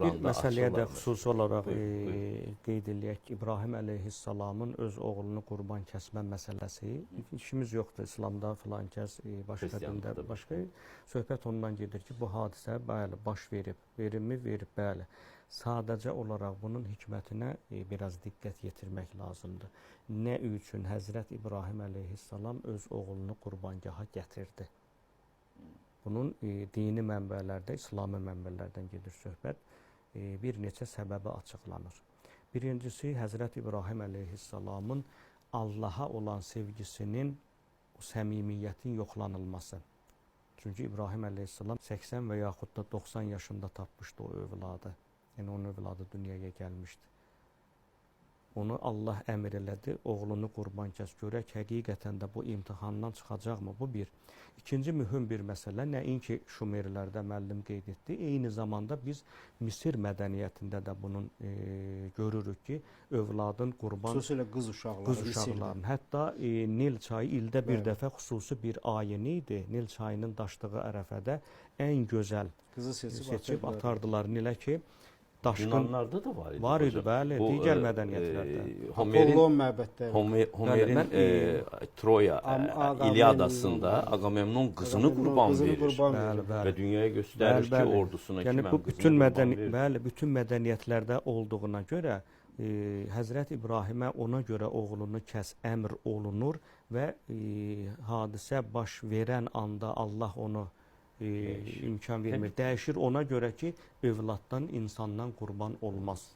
Bir Quranda məsələyə də açırlar xüsusi məsələn. olaraq Buyurun. qeyd eləyək ki, İbrahim əleyhissalamın öz oğlunu qurban kəsmə məsələsi, işimiz yoxdur İslamda filan kəs, başqa dində, Xristianlıqda başqa söhbət ondan gedir ki, bu hadisə bəli baş verib, verilmi verib, bəli. Sadəcə olaraq bunun hikmətinə biraz diqqət yetirmək lazımdır. Nə üçün Həzrət İbrahim əleyhissalam öz oğlunu qurbangaha gətirdi? Bunun dini mənbələrdə, İslami mənbələrdən gedir söhbət. Bir neçə səbəbi açıqlanır. Birincisi, Həzrət İbrahim əleyhissalamın Allaha olan sevgisinin, o səmimiyyətin yoxlanılması. Çünki İbrahim əleyhissalam 80 və yaxud da 90 yaşında tapmışdı o övladı. Yəni, onun övladı dünyaya gəlmişdi. Onu Allah əmr elədi, oğlunu qurban kəs, görək həqiqətən də bu imtihandan çıxacaqmı? Bu bir. İkinci mühüm bir məsələ, nəinki Şumerlərdə müəllim qeyd etdi, eyni zamanda biz Misir mədəniyyətində də bunun görürük ki, övladın qurban... Xüsusilə qız uşaqlarının. Hətta Nil çayı ildə bir dəfə xüsusi bir ayini idi. Nil çayının daşdığı ərəfədə ən gözəl qızı seçib atardılar Nilə ki, Yunanlarda da var idi. Var idi, bəli, digər mədəniyyətlərdə. Apollon məbədləri. Homerin Troya, İlyadasında Agamemnon qızını qurban verir. Və dünyaya göstərir ki, ordusuna ki, mən qızını qurban verir. Bütün mədəniyyətlərdə olduğuna görə Həzrət İbrahimə ona görə oğlunu kəs əmr olunur və hadisə baş verən anda Allah onu imkan vermir. Dəyişir ona görə ki, övladdan, insandan qurban olmaz.